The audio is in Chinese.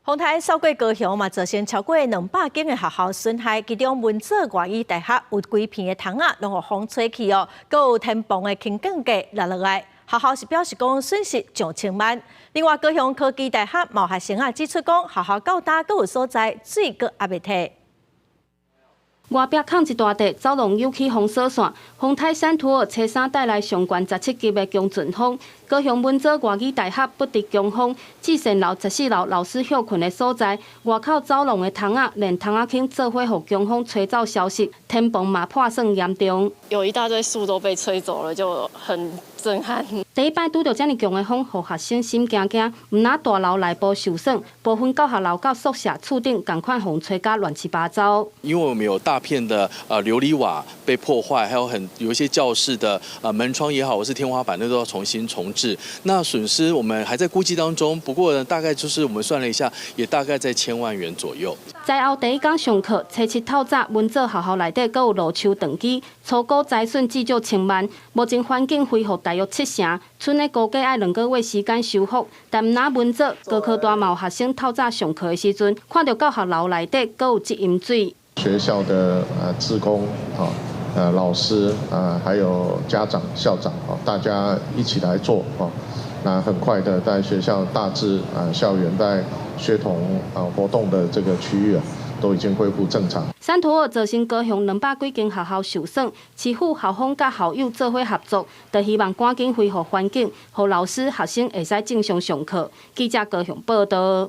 丰台扫过高雄嘛，造成超过200间的学校损害，其中文藻外语大学有几片的窗啊，拢互风吹去哦，阁有天棚的轻钢架落落来，学校是表示讲损失上千万。另外，高雄科技大学某学生指出讲，学校较大，阁有所在水阁还未退。 外壁扛一大块走廊有起封锁线，丰台山土车衫带来上悬17级的强阵风。高雄文藻外语大学不敌强风，至善楼14楼老师休困的所在，外口走廊的窗啊，连窗啊茎做伙互强风吹走消失，天棚嘛破损严重。有一大堆树都被吹走了，就很震撼。第一摆拄到这么强的风，互学生心惊惊。唔但大楼内部受损，部分教学楼到宿舍厝顶同款风吹甲乱七八糟。因为我们有大片的琉璃瓦被破坏，还有一些教室的门窗也好，或是天花板，那都要重新重置。那损失我们还在估计当中，不过呢，大概就是我们算了一下，也大概在1000万元左右。在后第一天上课，初7透早，文藻学校内底阁有路树断枝，初估财损至少1000万。目前环境恢复大约70%，村的估计要2个月时间修复。但唔那文藻高科大嘛有学生透早上课的时阵，看到教学楼内底阁有积饮水。学校的志工老师还有家长、校长大家一起来做那很快的在学校大致校园在学童活动的这个区域都已经恢复正常。山土造成高雄200几间学校受损，市府校方甲校友做伙合作，就希望赶紧恢复环境，让老师学生会使正常上课。记者高雄报道。